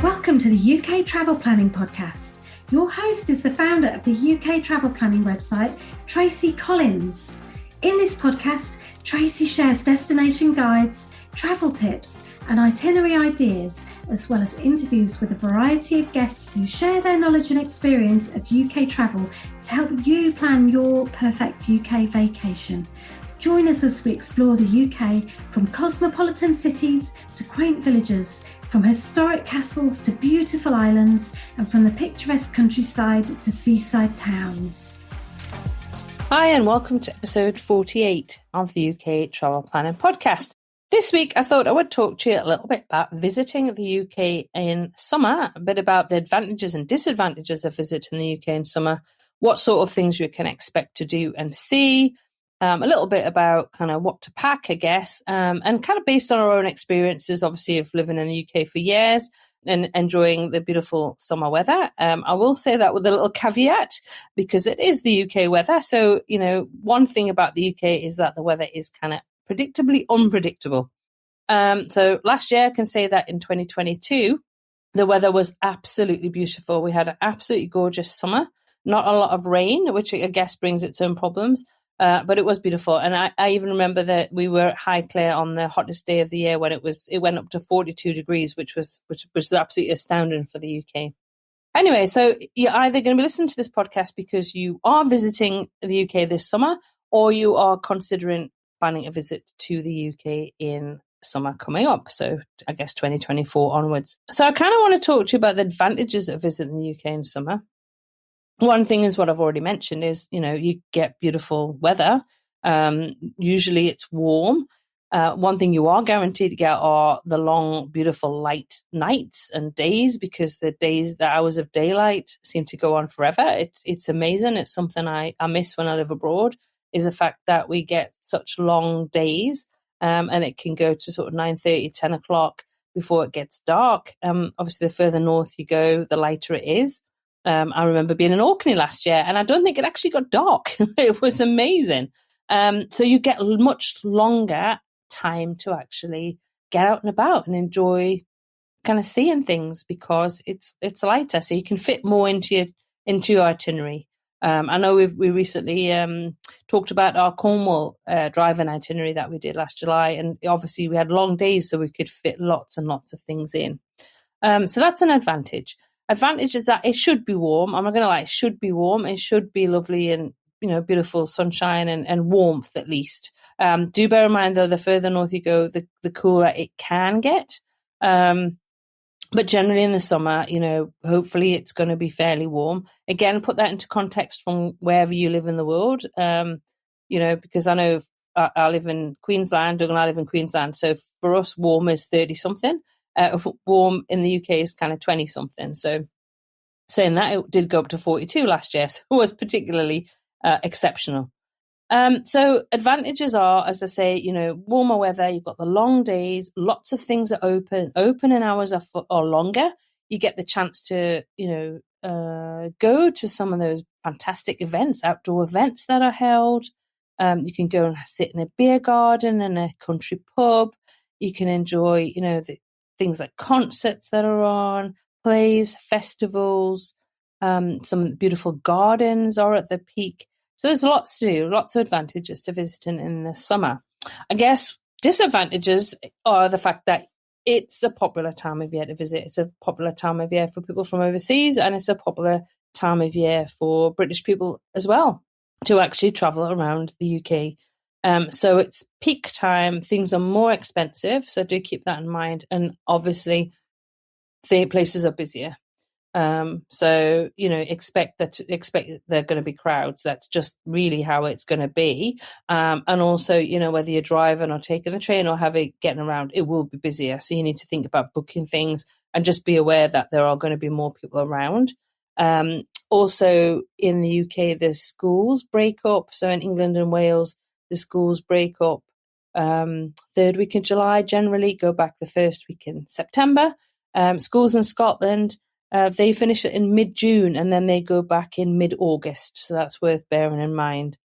Welcome to the UK Travel Planning Podcast. Your host is the founder of the UK Travel Planning website, Tracy Collins. In this podcast, Tracy shares destination guides, travel tips, and itinerary ideas, as well as interviews with a variety of guests who share their knowledge and experience of UK travel to help you plan your perfect UK vacation. Join us as we explore the UK from cosmopolitan cities to quaint villages, from historic castles to beautiful islands, and from the picturesque countryside to seaside towns. Hi, and welcome to episode 48 of the UK Travel Planning Podcast. This week, I thought I would talk to you a little bit about visiting the UK in summer, a bit about the advantages and disadvantages of visiting the UK in summer, what sort of things you can expect to do and see, a little bit about kind of what to pack, I guess, and kind of based on our own experiences, obviously, of living in the UK for years and enjoying the beautiful summer weather. I will say that with a little caveat, because it is the UK weather. So, one thing about the UK is that the weather is kind of predictably unpredictable. So last year, I can say that in 2022, the weather was absolutely beautiful. We had an absolutely gorgeous summer, not a lot of rain, which I guess brings its own problems. But it was beautiful. And I even remember that we were at Highclere on the hottest day of the year when it went up to 42 degrees, which was absolutely astounding for the UK. Anyway, so you're either going to be listening to this podcast because you are visiting the UK this summer, or you are considering planning a visit to the UK in summer coming up. So I guess 2024 onwards. So I kind of want to talk to you about the advantages of visiting the UK in summer. One thing is what I've already mentioned is, you get beautiful weather. Usually it's warm. One thing you are guaranteed to get are the long, beautiful light nights and days, because the hours of daylight seem to go on forever. It's amazing. It's something I miss when I live abroad, is the fact that we get such long days, and it can go to sort of 9:30, 10 o'clock before it gets dark. Obviously, the further north you go, the lighter it is. I remember being in Orkney last year, and I don't think it actually got dark. It was amazing. So you get much longer time to actually get out and about and enjoy kind of seeing things, because it's lighter, so you can fit more into your itinerary. I know we recently talked about our Cornwall driving itinerary that we did last July, and obviously we had long days, so we could fit lots and lots of things in. So that's an advantage. Advantage is that it should be warm. I'm not going to lie, it should be warm. It should be lovely and, beautiful sunshine and warmth at least. Do bear in mind, though, the further north you go, the cooler it can get. But generally in the summer, hopefully it's going to be fairly warm. Again, put that into context from wherever you live in the world, because I know I live in Queensland, Doug and I live in Queensland. So for us, warm is 30-something. Warm in the UK is kind of 20-something. So saying that, it did go up to 42 last year, so it was particularly exceptional. So advantages are, as I say, warmer weather, you've got the long days, lots of things are opening hours are longer. You get the chance to, go to some of those fantastic events, outdoor events that are held. You can go and sit in a beer garden and a country pub. You can enjoy, the things like concerts that are on, plays, festivals, some beautiful gardens are at the peak. So there's lots to do, lots of advantages to visiting in the summer. I guess disadvantages are the fact that it's a popular time of year to visit. It's a popular time of year for people from overseas, and it's a popular time of year for British people as well to actually travel around the UK. So it's peak time, things are more expensive, so do keep that in mind. And obviously, the places are busier. So, expect there are going to be crowds. That's just really how it's going to be. And also, whether you're driving or taking the train or getting around, it will be busier. So you need to think about booking things and just be aware that there are going to be more people around. Also, in the UK, the schools break up. So in England and Wales, the schools break up third week in July, generally go back the first week in September. Schools in Scotland, they finish it in mid-June and then they go back in mid-August. So that's worth bearing in mind.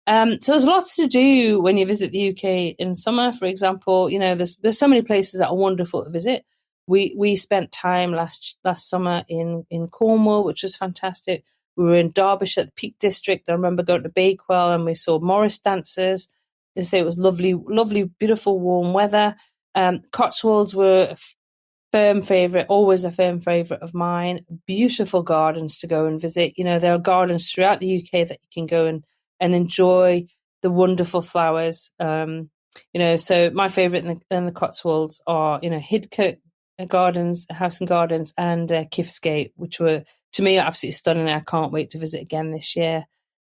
So there's lots to do when you visit the UK in summer. For example, there's so many places that are wonderful to visit. We spent time last summer in Cornwall, which was fantastic. We were in Derbyshire at the Peak District. I remember going to Bakewell and we saw Morris dancers. They say it was lovely, lovely, beautiful, warm weather. Cotswolds were a firm favourite, always a firm favourite of mine. Beautiful gardens to go and visit. There are gardens throughout the UK that you can go and enjoy the wonderful flowers. So my favourite in the Cotswolds are, Hidcote Gardens, House and Gardens, and Kifsgate, which were, to me, absolutely stunning. I can't wait to visit again this year.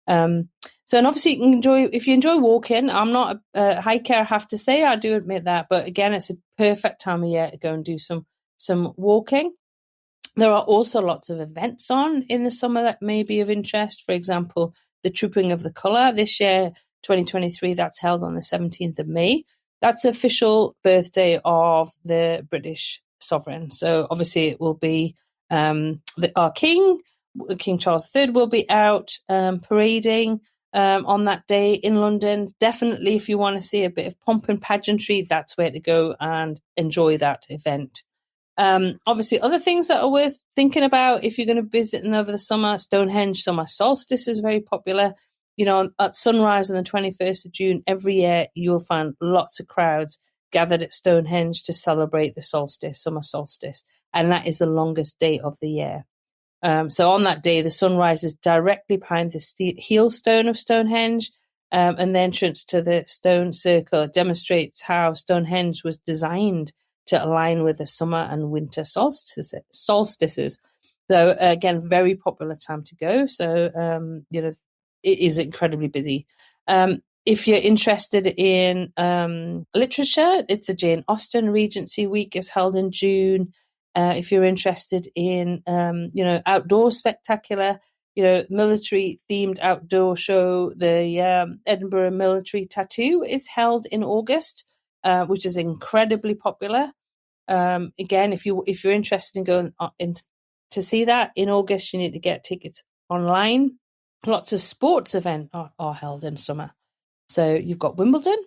And obviously you can if you enjoy walking. I'm not a hiker, I have to say, I do admit that, but again, it's a perfect time of year to go and do some walking. There are also lots of events on in the summer that may be of interest. For example, the Trooping of the Colour this year, 2023, that's held on the 17th of May. That's the official birthday of the British sovereign. So obviously it will be our King Charles III will be out parading on that day in London. Definitely, if you want to see a bit of pomp and pageantry, that's where to go and enjoy that event. Obviously, other things that are worth thinking about if you're going to be visiting over the summer, Stonehenge summer solstice is very popular. At sunrise on the 21st of June every year, you'll find lots of crowds gathered at Stonehenge to celebrate the summer solstice, and that is the longest day of the year. So on that day, the sun rises directly behind the heel stone of Stonehenge, and the entrance to the stone circle demonstrates how Stonehenge was designed to align with the summer and winter solstices. So again, very popular time to go. So, it is incredibly busy. If you're interested in literature, it's the Jane Austen Regency Week is held in June. If you're interested in, outdoor spectacular, military-themed outdoor show, the Edinburgh Military Tattoo is held in August, which is incredibly popular. Again, if you're interested in going to see that in August, you need to get tickets online. Lots of sports events are held in summer. So you've got Wimbledon.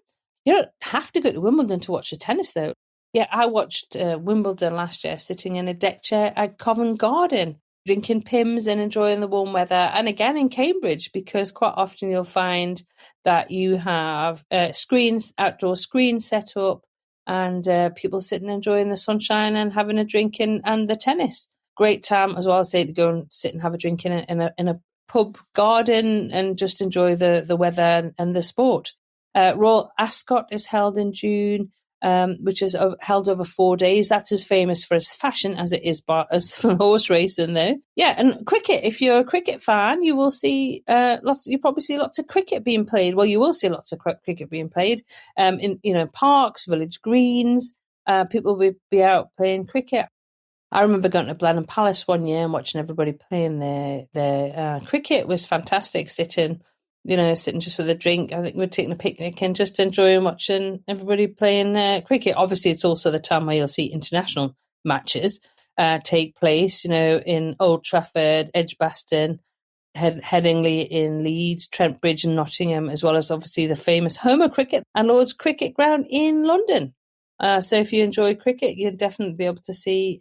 You don't have to go to Wimbledon to watch the tennis, though. Yeah, I watched Wimbledon last year sitting in a deck chair at Covent Garden, drinking Pimm's and enjoying the warm weather. And again in Cambridge, because quite often you'll find that you have outdoor screens set up and people sitting enjoying the sunshine and having a drink and the tennis. Great time as well, say, to go and sit and have a drink in a pub garden and just enjoy the weather and the sport. Royal Ascot is held in June, which is held over 4 days. That's as famous for its fashion as it is as for horse racing, though. Yeah, and cricket. If you're a cricket fan, you will see you probably see lots of cricket being played. Well, you will see lots of cricket being played in parks, village greens. People will be out playing cricket. I remember going to Blenheim Palace one year and watching everybody playing their cricket. It was fantastic, sitting just with a drink. I think we're taking a picnic and just enjoying watching everybody playing cricket. Obviously, it's also the time where you'll see international matches take place, in Old Trafford, Edgbaston, Headingley in Leeds, Trent Bridge in Nottingham, as well as obviously the famous Homer Cricket and Lord's Cricket Ground in London. So if you enjoy cricket, you'll definitely be able to see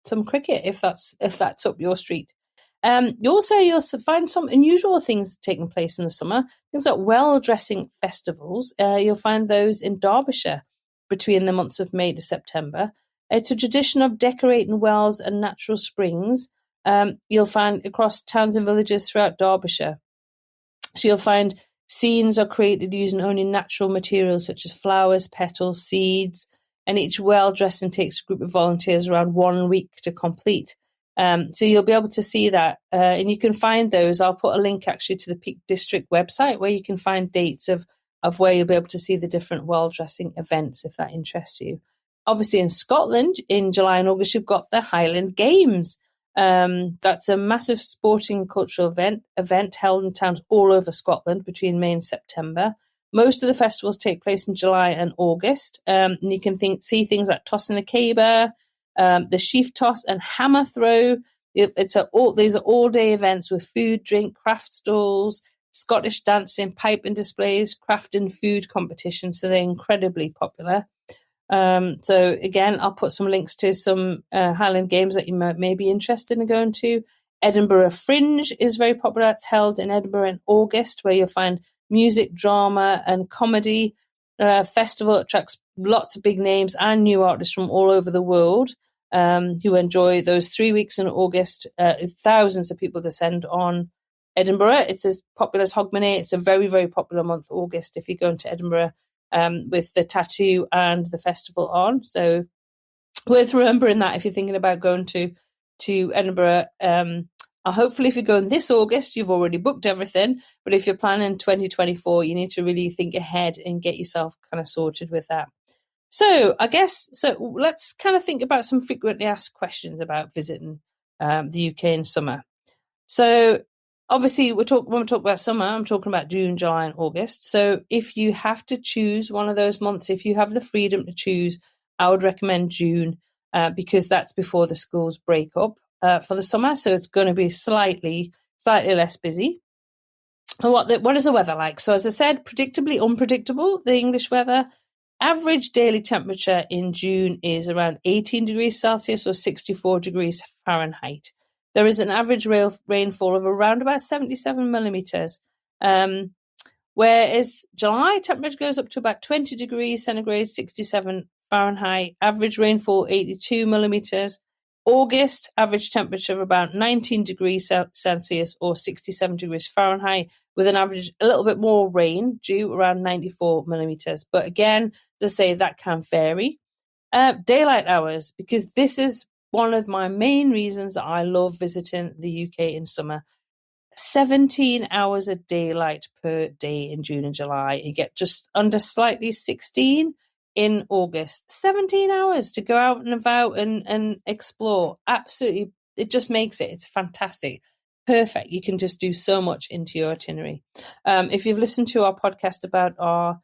some cricket if that's up your street. You'll find some unusual things taking place in the summer. Things like well-dressing festivals. You'll find those in Derbyshire between the months of May to September. It's a tradition of decorating wells and natural springs. You'll find across towns and villages throughout Derbyshire. So you'll find scenes are created using only natural materials such as flowers, petals, seeds, and each well dressing takes a group of volunteers around 1 week to complete. So you'll be able to see that, and you can find those. I'll put a link actually to the Peak District website where you can find dates of where you'll be able to see the different well dressing events if that interests you. Obviously in Scotland, in July and August, you've got the Highland Games. That's a massive sporting and cultural event held in towns all over Scotland between May and September. Most of the festivals take place in July and August. And you can see things like tossing the caber, the sheaf toss and hammer throw. These are all-day events with food, drink, craft stalls, Scottish dancing, pipe and displays, craft and food competitions. So they're incredibly popular. So again, I'll put some links to some Highland Games that you may be interested in going to. Edinburgh Fringe is very popular. It's held in Edinburgh in August, where you'll find music, drama, and comedy. Festival attracts lots of big names and new artists from all over the world who enjoy those 3 weeks in August. Thousands of people descend on Edinburgh. It's as popular as Hogmanay. It's a very, very popular month, August, if you're going to Edinburgh with the tattoo and the festival on. So worth remembering that if you're thinking about going to Edinburgh. Hopefully, if you're going this August, you've already booked everything. But if you're planning 2024, you need to really think ahead and get yourself kind of sorted with that. So let's kind of think about some frequently asked questions about visiting the UK in summer. So obviously, when we talk about summer, I'm talking about June, July, and August. So if you have to choose one of those months, if you have the freedom to choose, I would recommend June because that's before the schools break up for the summer. So it's going to be slightly less busy. And what is the weather like? So as I said, predictably unpredictable, the English weather. Average daily temperature in June is around 18 degrees Celsius or 64 degrees Fahrenheit. There is an average rainfall of around about 77 millimeters. Whereas July temperature goes up to about 20 degrees centigrade, 67 Fahrenheit. Average rainfall 82 millimeters. August, average temperature of about 19 degrees Celsius or 67 degrees Fahrenheit, with an average a little bit more rain due around 94 millimeters. But again, to say that can vary. Daylight hours, because this is one of my main reasons that I love visiting the UK in summer. 17 hours of daylight per day in June and July. You get just under slightly 16 in August. 17 hours to go out and about and explore. Absolutely, it just makes it. It's fantastic. Perfect. You can just do so much into your itinerary. If you've listened to our podcast about our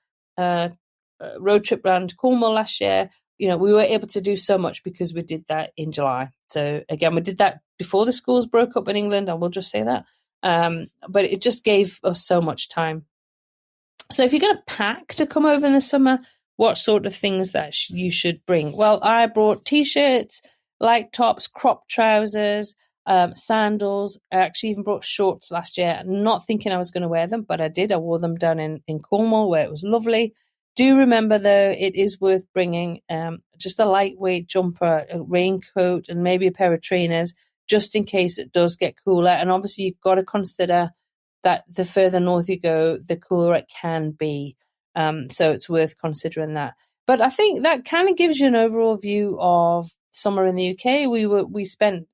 road trip around Cornwall last year, we were able to do so much because we did that in July. So again, we did that before the schools broke up in England. I will just say that. But it just gave us so much time. So if you're going to pack to come over in the summer, what sort of things that you should bring? Well, I brought t-shirts, light tops, crop trousers, sandals. I actually even brought shorts last year, not thinking I was going to wear them, but I did. I wore them down in Cornwall where it was lovely. Do remember, though, it is worth bringing just a lightweight jumper, a raincoat, and maybe a pair of trainers, just in case it does get cooler. And obviously, you've got to consider that the further north you go, the cooler it can be. So it's worth considering that. But I think that kind of gives you an overall view of summer in the UK. We spent,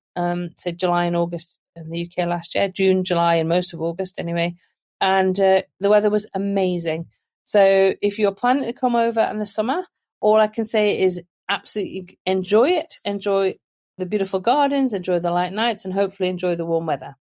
say, July and August in the UK last year, June, July, and most of August anyway. And the weather was amazing. So if you're planning to come over in the summer, all I can say is absolutely enjoy it. Enjoy the beautiful gardens, enjoy the light nights, and hopefully enjoy the warm weather.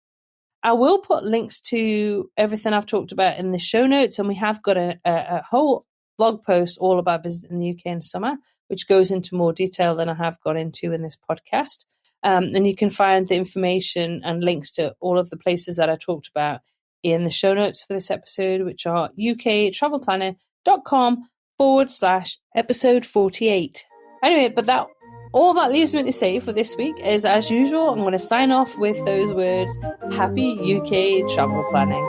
I will put links to everything I've talked about in the show notes, and we have got a whole blog post all about visiting the UK in summer, which goes into more detail than I have got into in this podcast. And you can find the information and links to all of the places that I talked about in the show notes for this episode, which are uktravelplanning.com/episode 48. Anyway, but all that leaves me to say for this week is, as usual, I'm going to sign off with those words: happy UK travel planning.